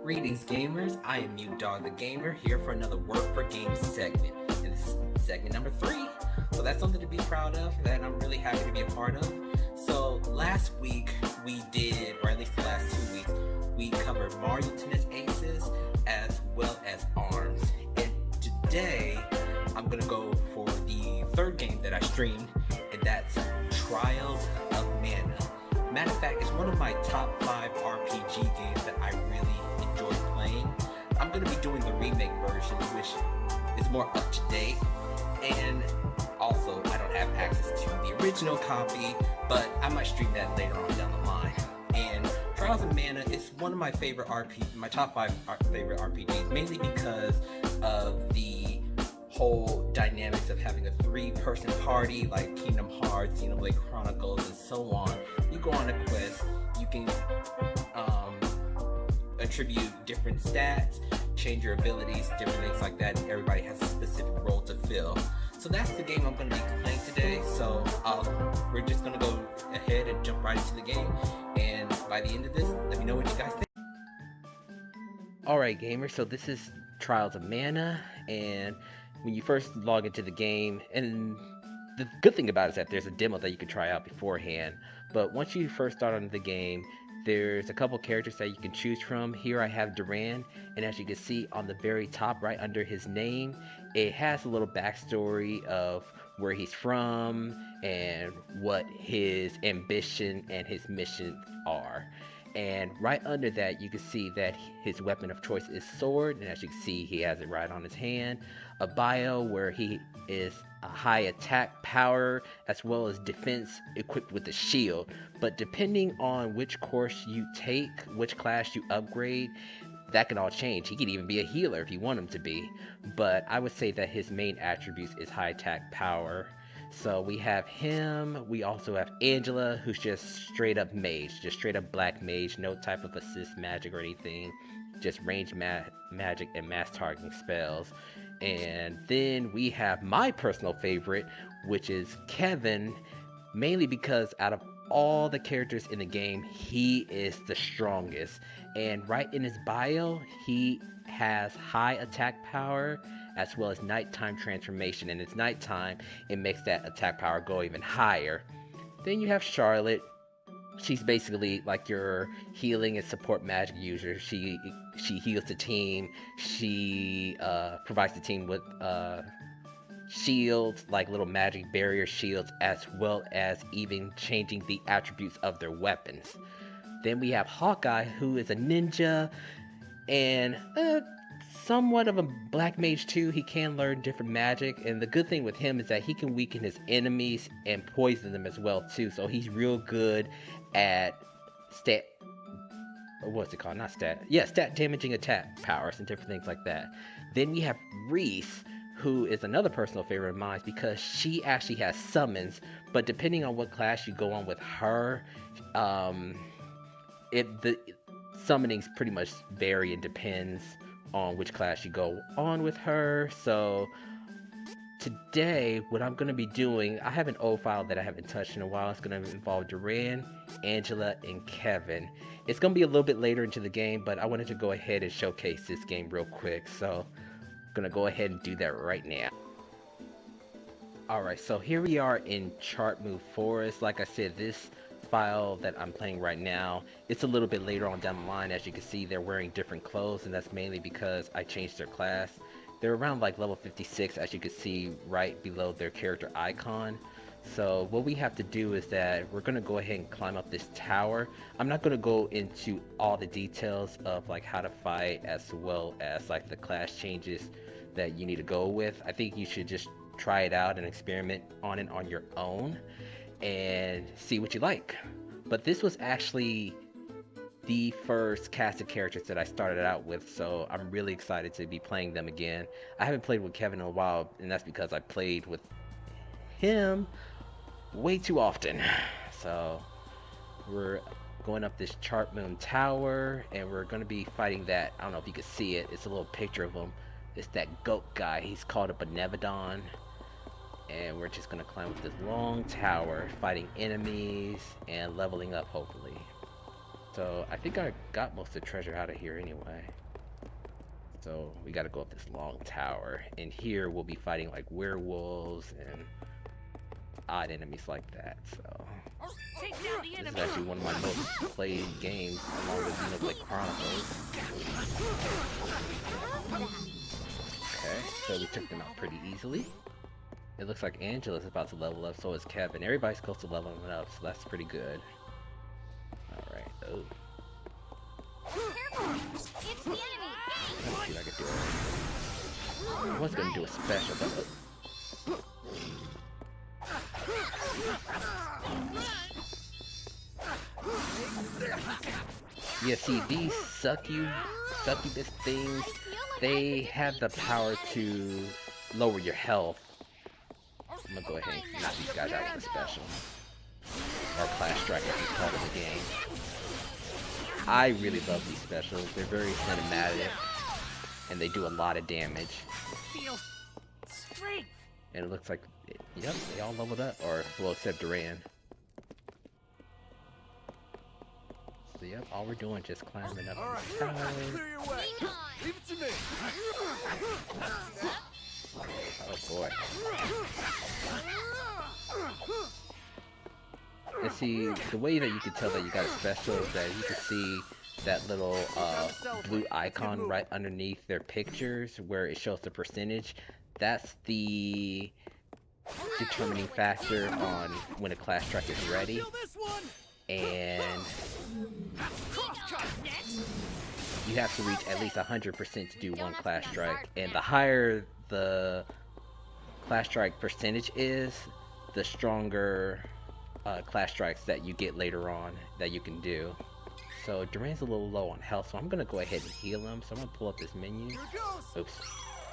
Greetings, gamers. I am Mute Dog the Gamer here for another Word for Games segment. And this is segment number 3. So that's something to be proud of that I'm really happy to be a part of. So last week we did, or at least the last 2 weeks, we covered Mario Tennis Aces as well as ARMS. And today I'm going to go for the third game that I streamed, and that's Trials of Mana. Matter of fact, it's one of my top 5 RPG games that I really enjoy playing. I'm going to be doing the remake version, which is more up to date, and also I don't have access to the original copy, but I might stream that later on down the line. And Trials of Mana is one of my favorite my top 5 favorite RPGs, mainly because of the whole dynamics of having a 3-person party like Kingdom Hearts, Xenoblade Chronicles, and so on. You go on a quest, you can attribute different stats, change your abilities, different things like that. Everybody has a specific role to fill. So that's the game I'm going to be playing today. So we're just going to go ahead and jump right into the game. And by the end of this, let me know what you guys think. Alright gamers, so this is Trials of Mana, and when you first log into the game, and the good thing about it is that there's a demo that you can try out beforehand, but once you first start on the game, there's a couple characters that you can choose from. Here I have Dolan, and as you can see on the very top right under his name, it has a little backstory of where he's from and what his ambition and his mission are. And right under that you can see that his weapon of choice is sword, and as you can see he has it right on his hand. A bio where he is a high attack power as well as defense equipped with a shield, but depending on which course you take, which class you upgrade, that can all change. He could even be a healer if you want him to be, but I would say that his main attributes is high attack power. So we have him. We also have Angela, who's just straight up mage, just straight up black mage, no type of assist magic or anything, just range magic and mass targeting spells. And then we have my personal favorite, which is Kevin, mainly because out of all the characters in the game, he is the strongest. And right in his bio, he has high attack power as well as nighttime transformation, and it's nighttime, it makes that attack power go even higher. Then you have Charlotte. She's basically like your healing and support magic user. She heals the team. She provides the team with shields, like little magic barrier shields, as well as even changing the attributes of their weapons. Then we have Hawkeye, who is a ninja and somewhat of a black mage too. He can learn different magic, and the good thing with him is that he can weaken his enemies and poison them as well too. So he's real good at stat damaging attack powers and different things like that. Then we have Reese, who is another personal favorite of mine because she actually has summons, but depending on what class you go on with her, the summonings pretty much vary and depends on which class you go on with her. So today what I'm going to be doing, I have an old file that I haven't touched in a while. It's going to involve Dolan, Angela, and Kevin. It's going to be a little bit later into the game, but I wanted to go ahead and showcase this game real quick, so I'm going to go ahead and do that right now. Alright, so here we are in Chartmove Forest. Like I said, this file that I'm playing right now, it's a little bit later on down the line. As you can see, they're wearing different clothes, and that's mainly because I changed their class. They're around like level 56, as you can see right below their character icon. So what we have to do is that we're going to go ahead and climb up this tower. I'm not going to go into all the details of like how to fight as well as like the class changes that you need to go with. I think you should just try it out and experiment on it on your own and see what you like. But this was actually the first cast of characters that I started out with, so I'm really excited to be playing them again. I haven't played with Kevin in a while, and that's because I played with him way too often. So we're going up this Chartmoon Tower, and we're going to be fighting that, I don't know if you can see it, it's a little picture of him. It's that goat guy, he's called a Benevodon. And we're just gonna climb up this long tower, fighting enemies and leveling up, hopefully. So I think I got most of the treasure out of here anyway. So we gotta go up this long tower. And here we'll be fighting like werewolves and odd enemies like that. So this is actually one of my most played games along with Xenoblade Chronicles. Okay, so we took them out pretty easily. It looks like Angela's about to level up, so is Kevin. Everybody's close to leveling up, so that's pretty good. Alright, oh. Let's see if I can do it. I was gonna do a special, but yeah, see, these succubus things, they have the power to lower your health. I'm gonna go ahead and knock these guys out with a special. Or Clash Strike, as it's called in the game. I really love these specials. They're very cinematic, and they do a lot of damage. And it looks like, yep, they all leveled up, or, well, except Dolan. So, yep, all we're doing is just climbing up the tower. Leave it to me. Oh boy. And see, the way that you can tell that you got a special is that you can see that little blue icon right underneath their pictures where it shows the percentage. That's the determining factor on when a Clash Strike is ready. And you have to reach at least 100% to do one Clash Strike. And the higher the Clash Strike percentage is, the stronger Clash Strikes that you get later on that you can do. So Duran's a little low on health, so I'm gonna go ahead and heal him. So I'm gonna pull up this menu. Oops.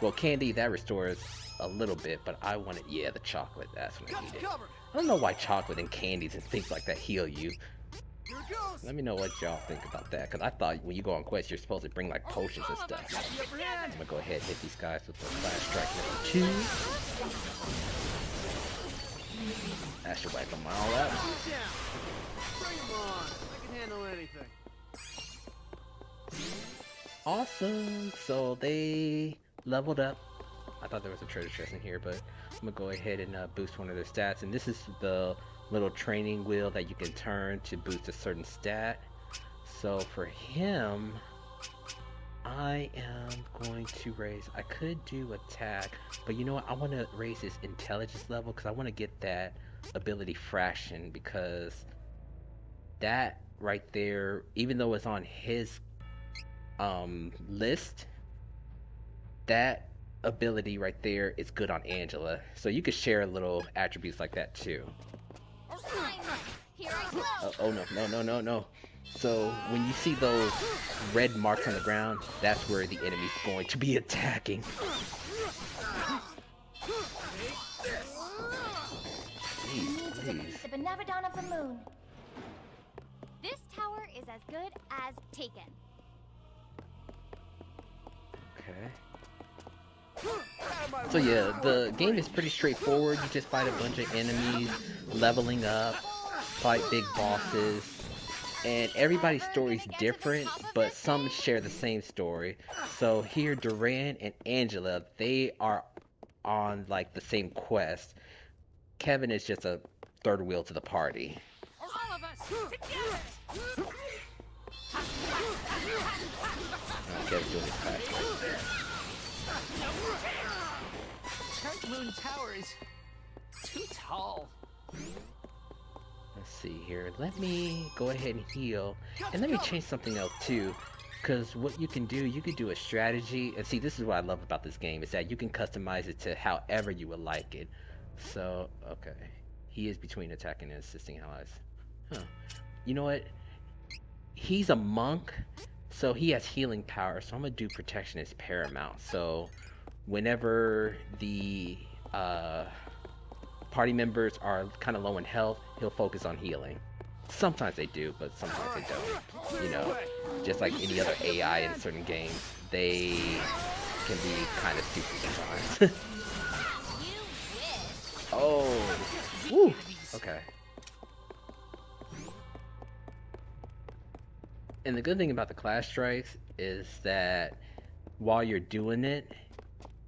Well, candy, that restores a little bit, but I wanted, yeah, the chocolate, that's what I needed. I don't know why chocolate and candies and things like that heal you. Let me know what y'all think about that, because I thought when you go on quest, you're supposed to bring like potions and stuff. I'm gonna go ahead and hit these guys with the Clash Strike number 2. That should wipe them all out. Bring 'em on. I can handle anything. Awesome. So they leveled up. I thought there was a treasure chest in here, but I'm gonna go ahead and boost one of their stats. And this is the little training wheel that you can turn to boost a certain stat. So for him, I am going to raise, I could do attack, but you know what, I want to raise his intelligence level because I want to get that ability fraction, because that right there, even though it's on his list, that ability right there is good on Angela. So you could share little attributes like that too. Oh no. So when you see those red marks on the ground, that's where the enemy's going to be attacking. Please. The Benevodon of the Moon. This tower is as good as taken. Okay. So yeah, the game is pretty straightforward. You just fight a bunch of enemies, leveling up, fight big bosses, and everybody's story is different, but some share the same story. So here, Dolan and Angela, they are on like the same quest. Kevin is just a third wheel to the party. All of us together. Kevin's doing his fast right there. Turret Moon Tower is too tall. Let's see here. Let me go ahead and heal. And let me change something else too. Because what you can do a strategy. And see, this is what I love about this game, is that you can customize it to however you would like it. So, okay. He is between attacking and assisting allies. Huh. You know what? He's a monk, so he has healing power. So I'm going to do protection as paramount. So whenever the party members are kind of low in health, he'll focus on healing. Sometimes they do, but sometimes they don't. You know, just like any other AI in certain games, they can be kind of stupid sometimes. Oh, woo. Okay. And the good thing about the class strikes is that while you're doing it,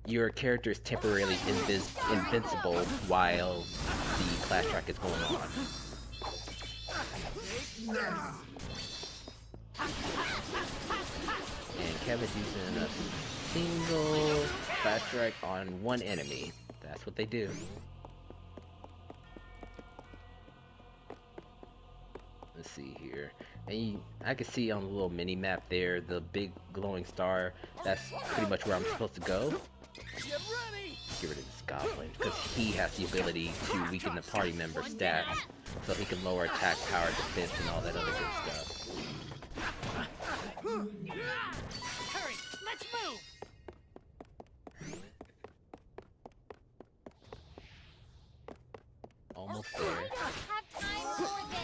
your character is temporarily invincible while the class strike is going on. And Kevin's using a single class strike on one enemy. That's what they do. Let's see here. And I can see on the little mini map there, the big glowing star. That's pretty much where I'm supposed to go. Get rid of this goblin, because he has the ability to weaken the party member stats, so he can lower attack, power, defense, and all that other good stuff. Hurry, let's move. Almost I there. don't have time for this.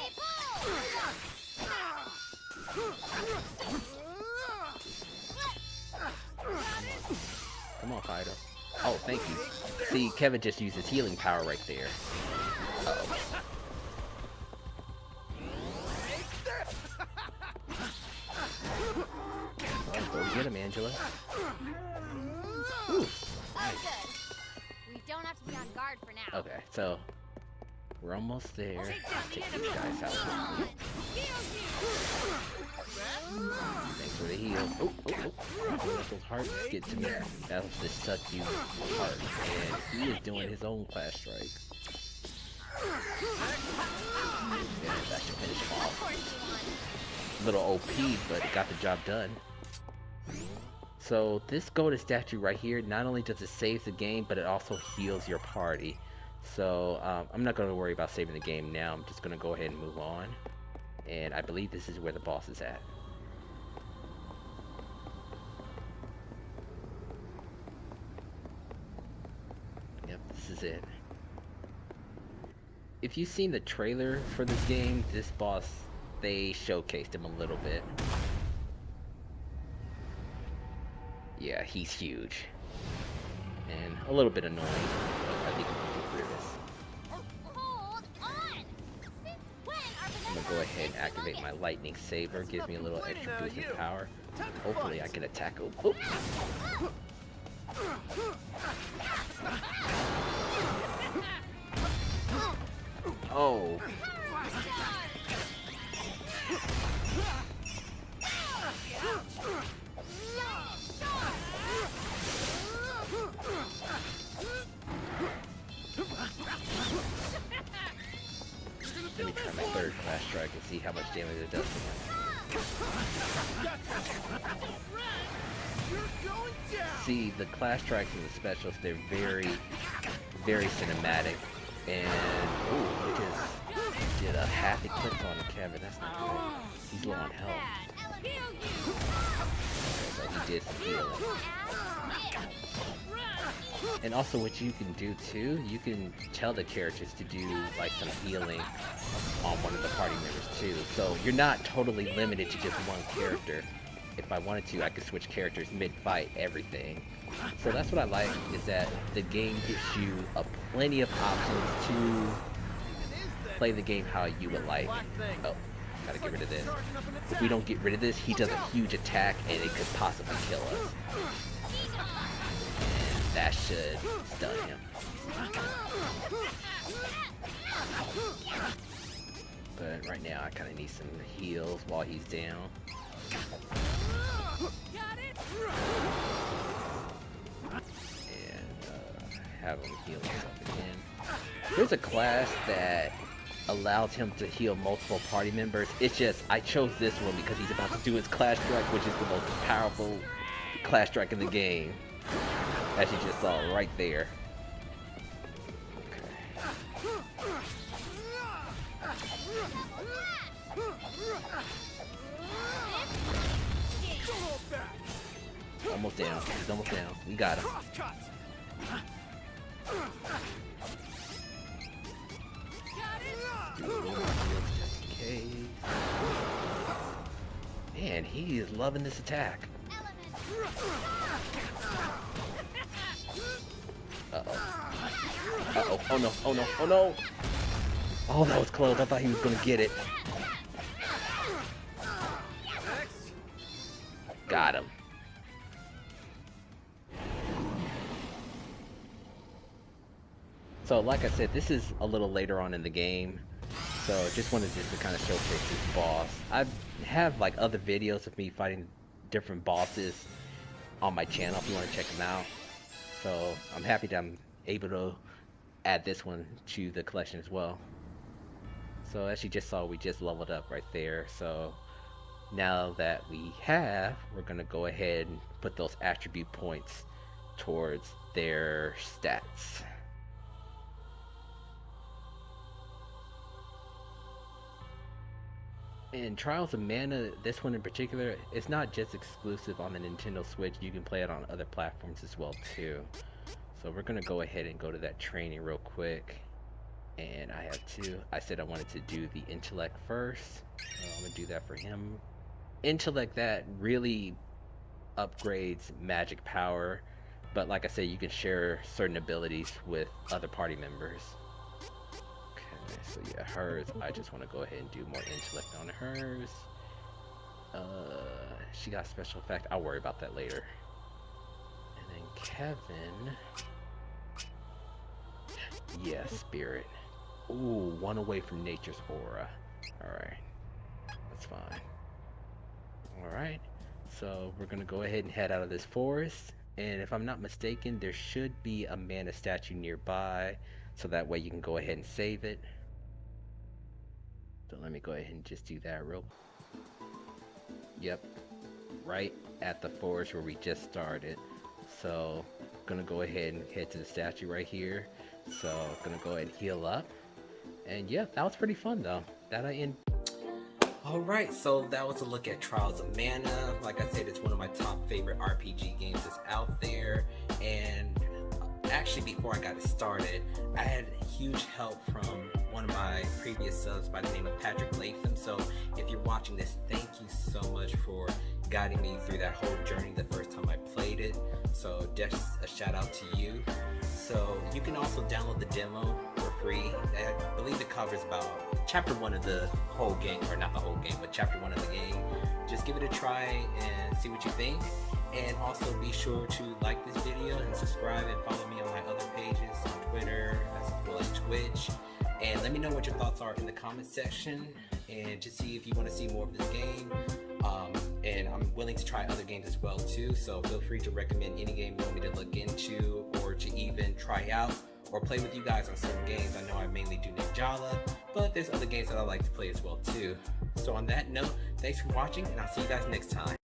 Come on, Fido. Oh, thank you. See, Kevin just used his healing power right there. Uh-oh. Oh, go get him, Angela. Ooh. Oh, good. We don't have to be on guard for now. Okay, so we're almost there. Let's take these guys out. Come on. Thanks for the heal. Oh, oh, oh. Don't let those hearts get to me. That'll just suck you heart. And he is doing his own class strike. Yeah, that should finish him Of off. course you won. Little OP, but it got the job done. So this golden statue right here, not only does it save the game, but it also heals your party. So I'm not going to worry about saving the game now. I'm just going to go ahead and move on. And I believe this is where the boss is at. Yep, this is it. If you've seen the trailer for this game, this boss, they showcased him a little bit. Yeah, he's huge. And a little bit annoying, but I think we can get through this. Hold on. Since when are I'm gonna go ahead and activate my lightning saber, gives me a little extra boost in power. Hopefully I can attack him. Oh. Oh. Let me try my third class strike and see how much damage it does to him. See, the class strikes and the specials, they're very, very cinematic. And, ooh, it just did a half eclipse on Kevin. That's not good. He's low on health. Okay, so he did some healing. And also what you can do too, you can tell the characters to do like some healing on one of the party members too. So you're not totally limited to just one character. If I wanted to, I could switch characters mid-fight, everything. So that's what I like, is that the game gives you plenty of options to play the game how you would like. Oh, gotta get rid of this. If we don't get rid of this, he does a huge attack and it could possibly kill us. And that should stun him. But right now I kind of need some heals while he's down. And have him heal himself again. There's a class that allows him to heal multiple party members. It's just, I chose this one because he's about to do his class strike, which is the most powerful class strike in the game. As you just saw right there. Almost down. He's almost down. We got him. Do a little more heals just in case. Man, he is loving this attack. Uh-oh. Uh-oh. Oh no. Oh no. Oh no. Oh, that was close. I thought he was gonna get it. Got him. So like I said, this is a little later on in the game, so just wanted to kind of showcase this boss. I have like other videos of me fighting different bosses on my channel if you want to check them out. So I'm happy that I'm able to add this one to the collection as well. So as you just saw, we just leveled up right there. So now that we have, we're gonna go ahead and put those attribute points towards their stats. In Trials of Mana, this one in particular, it's not just exclusive on the Nintendo Switch, you can play it on other platforms as well too. So we're gonna go ahead and go to that training real quick. And I have two. I said I wanted to do the intellect first, so I'm gonna do that for him. Intellect, that really upgrades magic power, but like I said, you can share certain abilities with other party members. Okay, so yeah, hers, I just want to go ahead and do more intellect on hers. She got special effect, I'll worry about that later. And then Kevin, yeah, spirit. Ooh, one away from nature's aura. Alright, that's fine. Alright, so we're gonna go ahead and head out of this forest, and if I'm not mistaken, there should be a mana statue nearby, so that way you can go ahead and save it. So let me go ahead and just do that real. Yep, right at the forest where we just started. So I'm gonna go ahead and head to the statue right here. So I'm gonna go ahead and heal up. And yeah, that was pretty fun though. That I end. Alright, so that was a look at Trials of Mana. Like I said, it's one of my top favorite RPG games that's out there. And actually, before I got it started, I had huge help from one of my previous subs by the name of Patrick Latham. So if you're watching this, thank you so much for guiding me through that whole journey the first time I played it. So just a shout out to you. So you can also download the demo for free. I believe it covers about chapter 1 of the whole game, or not the whole game, but chapter 1 of the game. Just give it a try and see what you think. And also be sure to like this video and subscribe and follow me on my other pages on Twitter as well as Twitch. And let me know what your thoughts are in the comment section, and to see if you want to see more of this game. And I'm willing to try other games as well too, so feel free to recommend any game you want me to look into, or to even try out or play with you guys on certain games. I know I mainly do Ninjala, but there's other games that I like to play as well too. So on that note, thanks for watching, and I'll see you guys next time.